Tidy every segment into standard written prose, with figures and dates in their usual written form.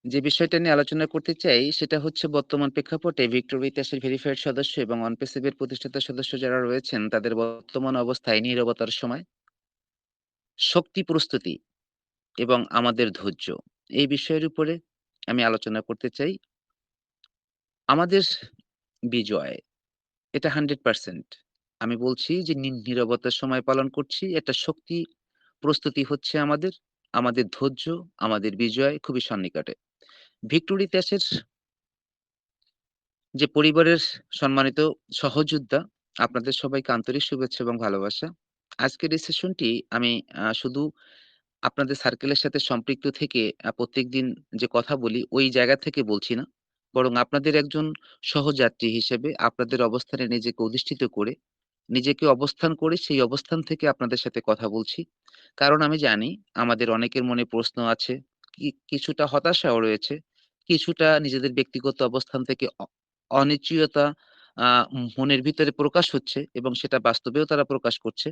যে বিষয়টা নিয়ে আলোচনা করতে চাই সেটা হচ্ছে বর্তমান প্রেক্ষাপটে ভিক্টোরিয়া ইতিহাসের ভেরিফাইড সদস্য এবং অনপেসিভের প্রতিষ্ঠাতা সদস্য যারা রয়েছেন তাদের বর্তমান অবস্থায় নীরবতার সময় শক্তি প্রস্তুতি এবং আমাদের ধৈর্য এই বিষয়ের উপরে আমি আলোচনা করতে চাই। আমাদের বিজয় এটা 100%। আমি বলছি যে নীরবতার সময় পালন করছি। এটা শক্তি প্রস্তুতি হচ্ছে আমাদের ধৈর্য, আমাদের বিজয় খুবই সন্নিকটে। ভিক্টোরিয়া ইতিহাসের যে পরিবারের সম্মানিত সহযোদ্ধা, আপনাদের সবাইকে আন্তরিক শুভেচ্ছা এবং ভালোবাসা। আজকের এই সেশনটি আমি শুধু আপনাদের সার্কেলের সাথে সম্পৃক্ত থেকে প্রত্যেকদিন যে কথা বলি, ওই জায়গা থেকে বলছি না। বরং আপনাদের একজন সহযাত্রী হিসেবে আপনাদের অবস্থানে নিজেকে অধিষ্ঠিত করে, নিজেকে অবস্থান করে সেই অবস্থান থেকে আপনাদের সাথে কথা বলছি। কারণ আমি জানি আমাদের অনেকের মনে প্রশ্ন আছে, কিছুটা হতাশাও রয়েছে, কিছুটা নিজেদের ব্যক্তিগত অবস্থান থেকে অনিশ্চয়তা আ মনের ভিতরে প্রকাশ হচ্ছে এবং সেটা বাস্তবেও তারা প্রকাশ করছে।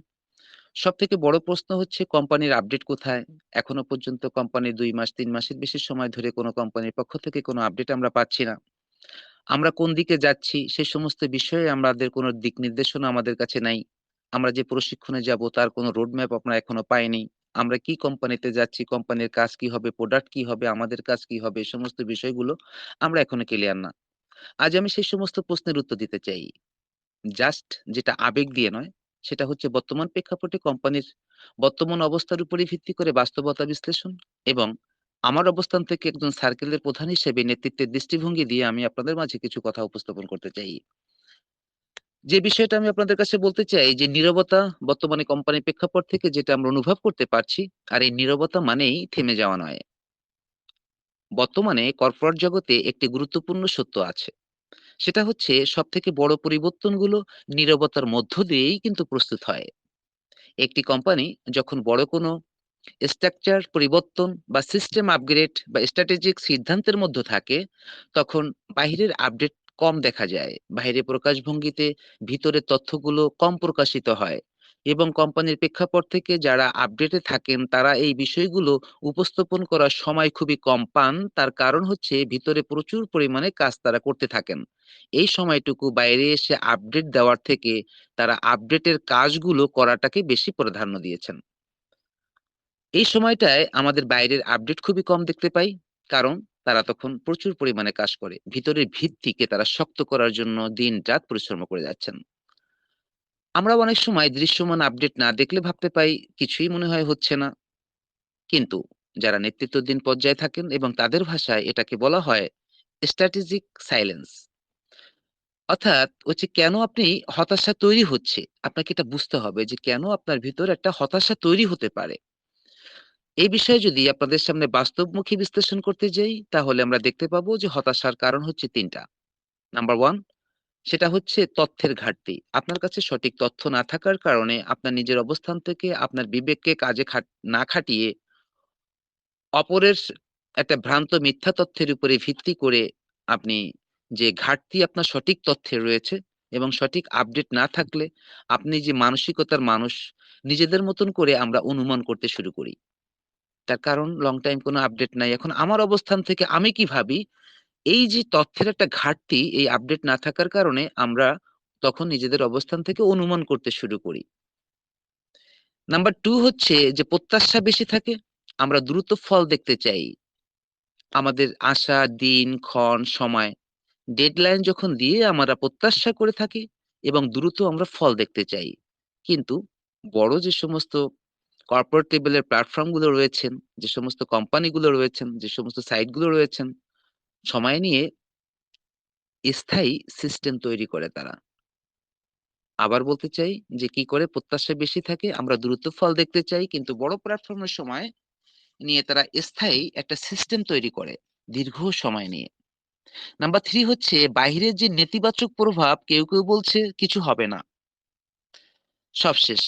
সবথেকে বড় প্রশ্ন হচ্ছে কোম্পানির আপডেট কোথায়? এখনো পর্যন্ত কোম্পানির ২ মাস ৩ মাসের বেশি সময় ধরে কোন কোম্পানির পক্ষ থেকে কোন আপডেট আমরা পাচ্ছি না। আমরা কোন দিকে যাচ্ছি সে সমস্ত বিষয়ে আমাদের কোন দিক নির্দেশনা আমাদের কাছে নাই। আমরা যে প্রশিক্ষণে যাবো তার কোন রোড ম্যাপ আমরা এখনো পাইনি। আমরা কি কোম্পানিতে যাচ্ছি, কোম্পানির কাজ কি হবে, প্রোডাক্ট কি হবে, আমাদের কাজ কি হবে, এই সমস্ত বিষয়গুলো আমরা এখনো ক্লিয়ার না। আজ আমি সেই সমস্ত প্রশ্নের উত্তর দিতে চাই। জাস্ট যেটা আবেগ দিয়ে নয়, সেটা হচ্ছে বর্তমান প্রেক্ষাপটে কোম্পানির বর্তমান অবস্থার উপরে ভিত্তি করে বাস্তবতা বিশ্লেষণ এবং আমার অবস্থান থেকে একজন সার্কেলের প্রধান হিসেবে নেতৃত্বের দৃষ্টিভঙ্গি দিয়ে আমি আপনাদের মাঝে কিছু কথা উপস্থাপন করতে চাই। যে বিষয়টা আমি আপনাদের কাছে বলতে চাই যে নীরবতা বর্তমানে কোম্পানির প্রেক্ষাপট থেকে যেটা আমরা অনুভব করতে পারছি, আর এই নীরবতা মানেই থেমে যাওয়া নয়। বর্তমানে কর্পোরেট জগতে একটি গুরুত্বপূর্ণ সত্য আছে। সেটা হচ্ছে সবথেকে বড় পরিবর্তনগুলো নীরবতার মধ্য দিয়েই কিন্তু প্রস্তুত হয়। একটি কোম্পানি যখন বড় কোনো স্ট্রাকচার পরিবর্তন বা সিস্টেম আপগ্রেড বা স্ট্র্যাটেজিক সিদ্ধান্তের মধ্যে থাকে, তখন বাহিরের আপডেট কম দেখা যায়। বাইরের প্রকাশভঙ্গিতে ভিতরের তথ্যগুলো কম প্রকাশিত হয় এবং কোম্পানির প্রেক্ষাপট থেকে যারা আপডেটে থাকেন তারা এই বিষয়গুলো উপস্থাপন করার সময় খুবই কম পান। তার কারণ হচ্ছে ভিতরে প্রচুর পরিমাণে কাজ তারা করতে থাকেন। এই সময়টুকু বাইরে এসে আপডেট দেওয়ার থেকে তারা আপডেটের কাজগুলো করাটাকে বেশি প্রাধান্য দিয়েছেন। এই সময়টায় আমাদের বাইরের আপডেট খুবই কম দেখতে পাই। কারণ তারা তখন প্রচুর পরিমাণে কাজ করে। ভিতরের ভিতটিকে তারা শক্ত করার জন্য দিন-রাত পরিশ্রম করে যাচ্ছেন। আমরাও অনেক সময় দৃশ্যমান আপডেট না দেখলে ভাবতে পাই কিছুই মনে হয় হচ্ছে না। কিন্তু যারা নেতৃত্বাধীন পর্যায়ে থাকেন এবং তাদের ভাষায় এটাকে বলা হয় স্ট্র্যাটেজিক সাইলেন্স। অর্থাৎ হচ্ছে কেন আপনি হতাশা তৈরি হচ্ছে, আপনাকে এটা বুঝতে হবে যে কেন আপনার ভিতর একটা হতাশা তৈরি হতে পারে। এই বিষয়ে যদি আপনাদের সামনে বাস্তবমুখী বিশ্লেষণ করতে যাই, তাহলে আমরা দেখতে পাবো যে হতাশার কারণ হচ্ছে ৩ টা। নাম্বার 1 সেটা হচ্ছে তথ্যের ঘাটতি। আপনার কাছে সঠিক তথ্য না থাকার কারণে আপনার নিজের অবস্থান থেকে আপনার বিবেককে কাজে না খাটিয়ে অপরের একটা ভ্রান্ত মিথ্যা তথ্যের উপরে ভিত্তি করে আপনি যে ঘাটতি আপনার সঠিক তথ্যের রয়েছে এবং সঠিক আপডেট না থাকলে আপনি যে মানসিকতার মানুষ, নিজেদের মতন করে আমরা অনুমান করতে শুরু করি। তার কারণ লং টাইম কোনো আপডেট নাই। এখন আমার অবস্থান থেকে আমি কি ভাবি, এই যে তথ্যের একটা ঘাটতি, এই আপডেট না থাকার কারণে আমরা তখন নিজেদের অবস্থান থেকে অনুমান করতে শুরু করি। নাম্বার 2 হচ্ছে যে প্রত্যাশা বেশি থাকে। আমরা দ্রুত ফল দেখতে চাই। আমাদের আশা, দিন, ক্ষণ, সময়, ডেডলাইন যখন দিয়ে আমরা প্রত্যাশা করে থাকি এবং দ্রুত আমরা ফল দেখতে চাই। কিন্তু বড় যে সমস্ত কর্পোরেট লেভেলের প্ল্যাটফর্ম গুলো রয়েছেন, যে সমস্ত কোম্পানিগুলো রয়েছেন, যে সমস্ত সাইট গুলো রয়েছেন, সময় নিয়ে স্থায়ী সিস্টেম তৈরি করে তারা। আবার বলতে চাই যে কি করে প্রত্যাশা বেশি থাকে, আমরা দ্রুত ফল দেখতে চাই কিন্তু বড় প্ল্যাটফর্মের সময় নিয়ে তারা স্থায়ী একটা সিস্টেম তৈরি করে দীর্ঘ সময় নিয়ে। নাম্বার 3 হচ্ছে বাহিরের যে নেতিবাচক প্রভাব, কেউ বলছে কিছু হবে না, সব শেষ।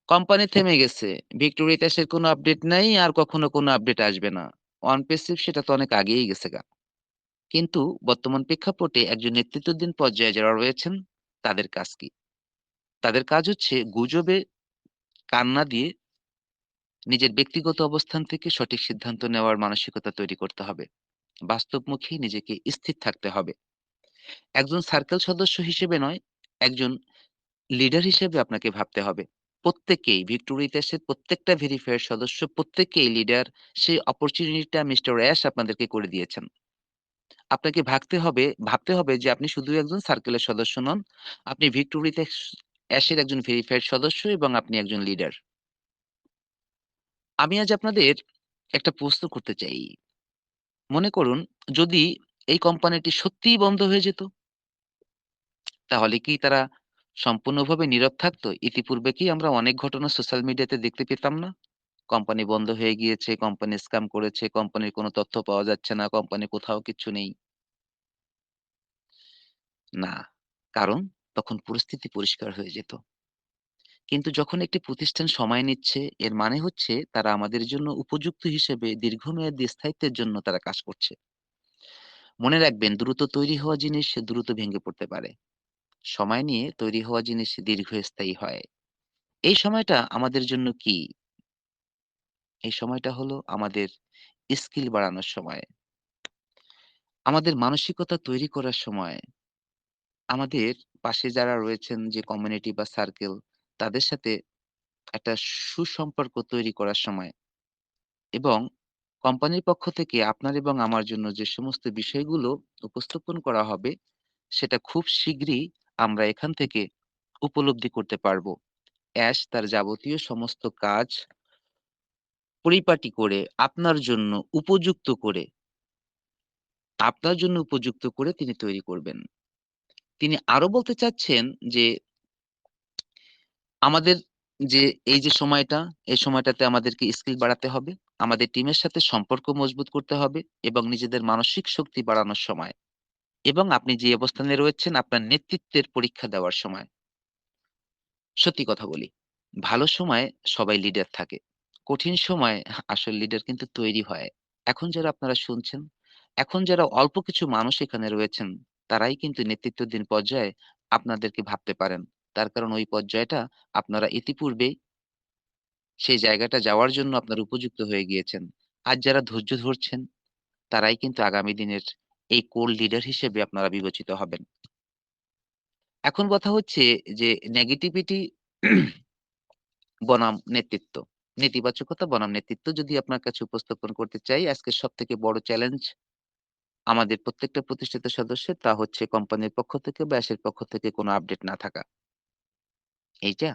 কোম্পানি থেমে গেছে। ভিক্টোরিয়া ইতিহাসের কোনো আপডেট নাই আর কখনো কোনো আপডেট আসবে না। অন পেসিভ সেটা তো অনেক আগেই গেছে গা। কিন্তু বর্তমান প্রেক্ষাপটে একজন নেতৃত্বাধীন পর্যায়ে যারা রয়েছেন তাদের কাজ কি? তাদের কাজ হচ্ছে গুজবে কান না দিয়ে নিজের ব্যক্তিগত অবস্থান থেকে সঠিক সিদ্ধান্ত নেওয়ার মানসিকতা তৈরি করতে হবে। বাস্তবমুখী নিজেকে স্থির থাকতে হবে। একজন সার্কেল সদস্য হিসেবে নয়, একজন লিডার হিসেবে আপনাকে ভাবতে হবে। প্রত্যেকেই ভিক্টোরিয়া ইতিহাসের প্রত্যেকটা ভেরিফায়ার সদস্য প্রত্যেকেই লিডার। সেই অপরচুনিটিটা মিস্টার অ্যাশ আপনাদেরকে করে দিয়েছেন। আপনাকে ভাবতে হবে যে আপনি শুধু একজন সার্কেলের সদস্য নন। আপনি ভিক্টোরিয়া অ্যাশের একজন ভেরিফাইড সদস্য এবং আপনি একজন লিডার। আমি আজ আপনাদের একটা প্রশ্ন করতে চাই। মনে করুন যদি এই কোম্পানিটি সত্যিই বন্ধ হয়ে যেত, তাহলে কি তারা সম্পূর্ণভাবে নীরব থাকতো? ইতিপূর্বে কি আমরা অনেক ঘটনা সোশ্যাল মিডিয়াতে দেখতে পেতাম না? কোম্পানি বন্ধ হয়ে গিয়েছে, কোম্পানি স্ক্যাম করেছে, কোম্পানির কোনো তথ্য পাওয়া যাচ্ছে না, কোম্পানি কোথাও কিচ্ছু নেই। না। কারণ তখন পরিস্থিতি পরিষ্কার হয়ে যেত। কিন্তু যখন একটি প্রতিষ্ঠান সময় নিচ্ছে, এর মানে হচ্ছে তারা আমাদের জন্য উপযুক্ত হিসেবে দীর্ঘমেয়াদী স্থায়িত্বের জন্য তারা কাজ করছে। মনে রাখবেন দ্রুত তৈরি হওয়া জিনিস দ্রুত ভেঙে পড়তে পারে। সময় নিয়ে তৈরি হওয়া জিনিস দীর্ঘস্থায়ী হয়। এই সময়টা আমাদের জন্য কি? এই সময়টা হলো আমাদের স্কিল বাড়ানোর সময়। আমাদের মানসিকতা তৈরি করার সময়। আমাদের পাশে যারা রয়েছেন যে কমিউনিটি বা সার্কেল তাদের সাথে একটা সুসম্পর্ক তৈরি করার সময়। এবং কোম্পানির পক্ষ থেকে আপনার এবং আমার জন্য যে সমস্ত বিষয়গুলো উপস্থাপন করা হবে, সেটা খুব শীঘ্রই আমরা এখান থেকে উপলব্ধি করতে পারবো। অ্যাশ তার যাবতীয় সমস্ত কাজ পরিপাটি করে আপনার জন্য উপযুক্ত করে তিনি তৈরি করবেন। তিনি আরো বলতে চাচ্ছেন যে আমাদের যে এই যে সময়টা, এই সময়টাতে আমাদেরকে স্কিল বাড়াতে হবে। আমাদের টিমের সাথে সম্পর্ক মজবুত করতে হবে এবং নিজেদের মানসিক শক্তি বাড়ানোর সময়। এবং আপনি যে অবস্থানে রয়েছেন আপনার নেতৃত্বের পরীক্ষা দেওয়ার সময়। সত্যি কথা বলি, ভালো সময়ে সবাই লিডার থাকে। কঠিন সময়ে আসল লিডার কিন্তু তৈরি হয়। এখন যারা আপনারা শুনছেন, এখন যারা অল্প কিছু মানুষ এখানে রয়েছেন, তারাই কিন্তু নেতৃত্বাধীন পর্যায়ে আপনাদেরকে ভাবতে পারেন। তার কারণ ওই পর্যায়টা আপনারা ইতিপূর্বেই সেই জায়গাটা যাওয়ার জন্য আপনারা উপযুক্ত হয়ে গিয়েছেন। আজ যারা ধৈর্য ধরছেন, তারাই কিন্তু আগামী দিনের এই কোর লিডার হিসেবে আপনারা বিবেচিত হবেন। এখন কথা হচ্ছে যে নেগেটিভিটি বনাম নেতৃত্ব। নেতিবাচকতা বনাম নেতৃত্ব যদি আপনার কাছে উপস্থাপন করতে চাই, আজকের সবথেকে বড় চ্যালেঞ্জ আমাদের প্রত্যেকটা প্রতিষ্ঠিত সদস্যের তা হচ্ছে কোম্পানির পক্ষ থেকে বা অ্যাশের পক্ষ থেকে কোনো আপডেট না থাকা। এইটা?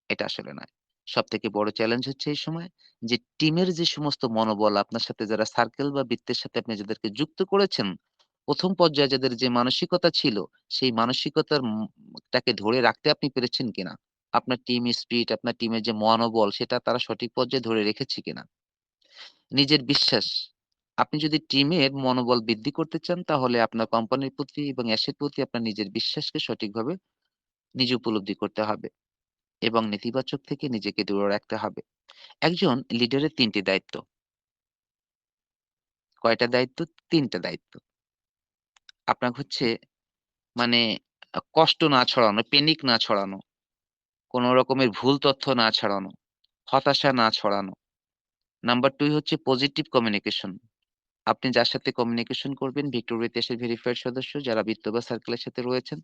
এটা আসলে নয়। সবথেকে বড় চ্যালেঞ্জ হচ্ছে এই সময় যে টিমের যে সমস্ত মনোবল আপনার সাথে যারা সার্কেল বা বৃত্তের সাথে আপনি যাদেরকে যুক্ত করেছেন, ১ম পর্যায়ে যাদের যে মানসিকতা ছিল, সেই মানসিকতার টাকে ধরে রাখতে আপনি পেরেছেন কিনা? আপনার টিম স্পিরিট, আপনার টিমের যে মনোবল সেটা তারা সঠিক পর্যায়ে ধরে রেখেছে কিনা? নিজের বিশ্বাস। আপনি যদি টিমের মনোবল বৃদ্ধি করতে চান তাহলে আপনার কোম্পানির প্রতি এবং অ্যাসেট প্রতি আপনার নিজের বিশ্বাসকে সঠিকভাবে নিজে উপলব্ধি করতে হবে এবং নেতিবাচক থেকে নিজেকে দূরে রাখতে হবে। একজন লিডারের ৩ টি দায়িত্ব। কয়টা দায়িত্ব? ৩ টা দায়িত্ব। আপনার হচ্ছে মানে কষ্ট না ছড়ানো, প্যানিক না ছড়ানো, কোন রকমের ভুল তথ্য না ছড়ানো, হতাশা না ছড়ানো। নাম্বার ২ হচ্ছে পজিটিভ কমিউনিকেশন। আপনি যার সাথে কমিউনিকেশন করবেন ভিক্টোরিয়া ইতিহাসের ভেরিফাইড সদস্য যারা বিত্ত বা সার্কেলের সাথে রয়েছেন,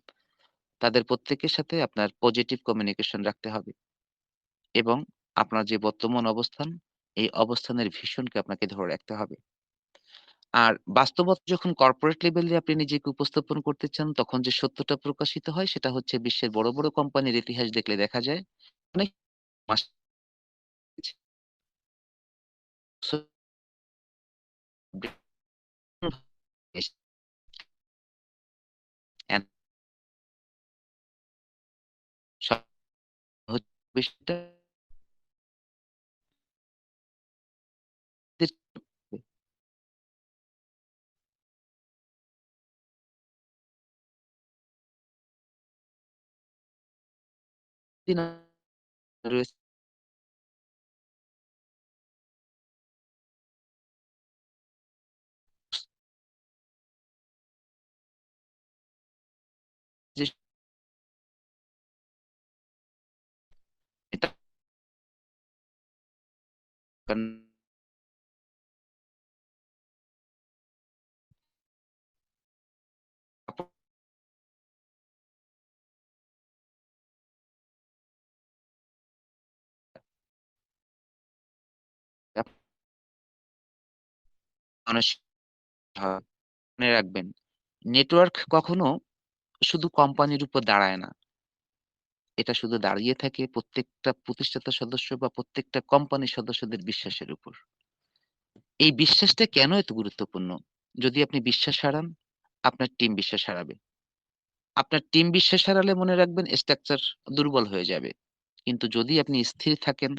তাদের প্রত্যেকের সাথে আপনার পজিটিভ কমিউনিকেশন রাখতে হবে এবং আপনার যে বর্তমান অবস্থান, এই অবস্থানের ভিশনকে আপনাকে ধরে রাখতে হবে। আর বাস্তবতা যখন কর্পোরেট লেভেলে আপনি নিজেকে উপস্থাপন করতে চান, তখন যে সত্যটা প্রকাশিত হয় সেটা হচ্ছে বিশ্বের বড়, বড় কোম্পানির ইতিহাস দেখলে দেখা যায় অনেক মাস বিষয়টা রয়েছে যে এটা কারণ মানুষ হয়। মনে রাখবেন, নেটওয়ার্ক কখনো শুধু কোম্পানির উপর দাঁড়ায় না। এটা শুধু দাঁড়িয়ে থাকে প্রত্যেকটা প্রতিষ্ঠাতা সদস্য বা প্রত্যেকটা কোম্পানির সদস্যদের বিশ্বাসের উপর। এই বিশ্বাসটা কেন এত গুরুত্বপূর্ণ? যদি আপনি বিশ্বাস হারান, আপনার টিম বিশ্বাস হারাবে। আপনার টিম বিশ্বাস হারালে মনে রাখবেন স্ট্রাকচার দুর্বল হয়ে যাবে। কিন্তু যদি আপনি স্থির থাকেন,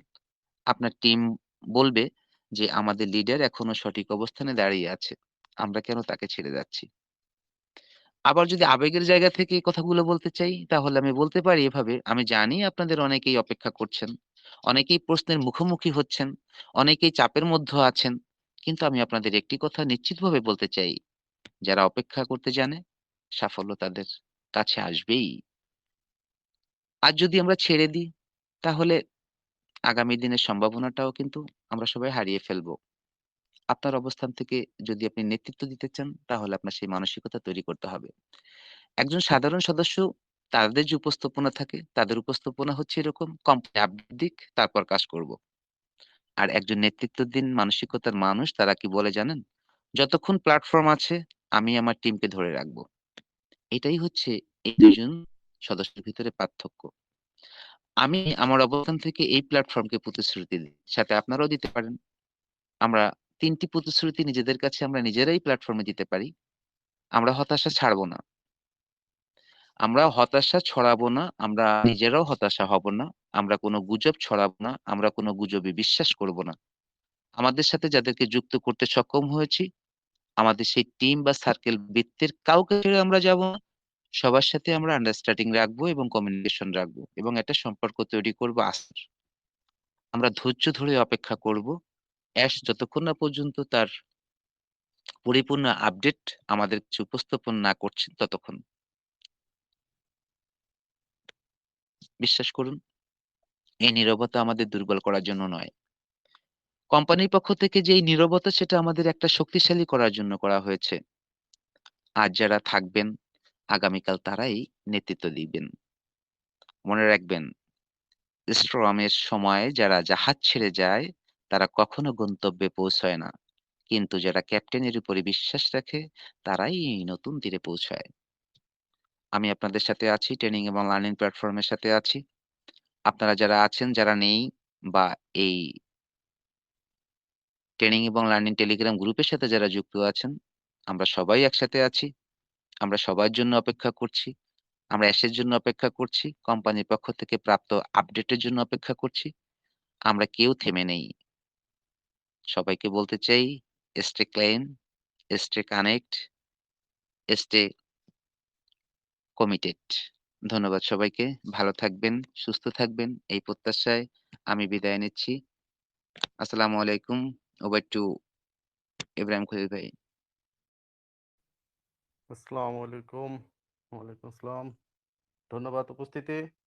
আপনার টিম বলবে যে, "আমাদের লিডার এখনো সঠিক অবস্থানে দাঁড়িয়ে আছে। আমরা কেন তাকে ছেড়ে যাচ্ছি?" আবার যদি আবেগের জায়গা থেকে এই কথাগুলো বলতে চাই, তাহলে আমি বলতে পারি এভাবে, "আমি জানি আপনাদের অনেকেই অপেক্ষা করছেন। অনেকেই প্রশ্নের মুখোমুখি হচ্ছেন। অনেকেই চাপের মধ্যে আছেন। কিন্তু আমি আপনাদের একটি কথা নিশ্চিতভাবে বলতে চাই, যারা অপেক্ষা করতে জানে, সাফল্য তাদের কাছে আসবেই। আর যদি আমরা ছেড়ে দিই, তাহলে আগামী দিনের সম্ভাবনাটাও কিন্তু আমরা সবাই হারিয়ে ফেলব। আপনার অবস্থান থেকে যদি আপনি নেতৃত্ব দিতে চান, তাহলে আপনার সেই মানসিকতা তৈরি করতে হবে। একজন সাধারণ সদস্য তাদের যে উপস্থাপনা থাকে, তাদের উপস্থাপনা হচ্ছে এরকম কোম্পানি আপডেট দিক, তারপর কাজ করব। আর একজন নেতৃত্বাধীন মানসিকতার মানুষ তারা কি বলে জানেন? যতক্ষণ প্ল্যাটফর্ম আছে, আমি আমার টিমকে ধরে রাখবো। এটাই হচ্ছে এই ২ জন সদস্যের ভিতরে পার্থক্য। আমি আমার অবস্থান থেকে এই প্ল্যাটফর্মকে প্রতিশ্রুতি দিই। সাথে আপনারাও দিতে পারেন। আমরা ৩ টি প্রতিশ্রুতি নিজেদের কাছে আমরা নিজেরাই প্ল্যাটফর্মে দিতে পারি। আমরা হতাশা ছাড়ব না। আমরা হতাশা ছড়াবো না। আমরা নিজেরাও হতাশা হব না। আমরা কোনো গুজব ছড়াবো না। আমরা কোনো গুজবে বিশ্বাস করব না। আমাদের সাথে যাদেরকে যুক্ত করতে সক্ষম হয়েছি, আমাদের সেই টিম বা সার্কেল বৃত্তের কাউকে ছেড়ে আমরা যাব না। সবার সাথে আমরা আন্ডারস্ট্যান্ডিং রাখবো এবং কমিউনিকেশন রাখবো এবং একটা সম্পর্ক তৈরি করব আস্থার। আমরা ধৈর্য ধরে অপেক্ষা করব। অ্যাশ যতক্ষণ না পর্যন্ত তার পরিপূর্ণ আপডেট আমাদের কাছে উপস্থাপন না করছেন ততক্ষণ। বিশ্বাস করুন, এই নীরবতা আমাদের দুর্বল করার জন্য নয়। কোম্পানির পক্ষ থেকে যে এই নীরবতা সেটা আমাদের একটা শক্তিশালী করার জন্য করা হয়েছে। আজ যারা থাকবেন, আগামীকাল তারাই নেতৃত্ব দিবেন। মনে রাখবেন, স্টর্মের সময় যারা জাহাজ ছেড়ে যায়, তারা কখনো গন্তব্যে পৌঁছায় না। কিন্তু যারা ক্যাপ্টেনের উপরে বিশ্বাস রাখে, তারাই নতুন তীরে পৌঁছায়। আমি আপনাদের সাথে আছি, ট্রেনিং এবং লার্নিং প্ল্যাটফর্মের সাথে আছি। আপনারা যারা আছেন, যারা নেই বা এই ট্রেনিং এবং লার্নিং টেলিগ্রাম গ্রুপের সাথে যারা যুক্ত আছেন, আমরা সবাই একসাথে আছি। আমরা সবার জন্য অপেক্ষা করছি। আমরা অ্যাশের জন্য অপেক্ষা করছি। কোম্পানির পক্ষ থেকে প্রাপ্ত আপডেটের জন্য অপেক্ষা করছি। আমরা কেউ থেমে নেই। সবাইকে বলতে চাই, stay clean, stay connect, stay committed. ধন্যবাদ সবাইকে। ভালো থাকবেন, সুস্থ থাকবেন এই প্রত্যাশায় আমি বিদায় নিচ্ছি। আসসালামু আলাইকুম। ওভার টু ইব্রাহিম খলিল ভাই। আসসালামু আলাইকুম। ওয়ালাইকুম আসসালাম। ধন্যবাদ উপস্থিতি।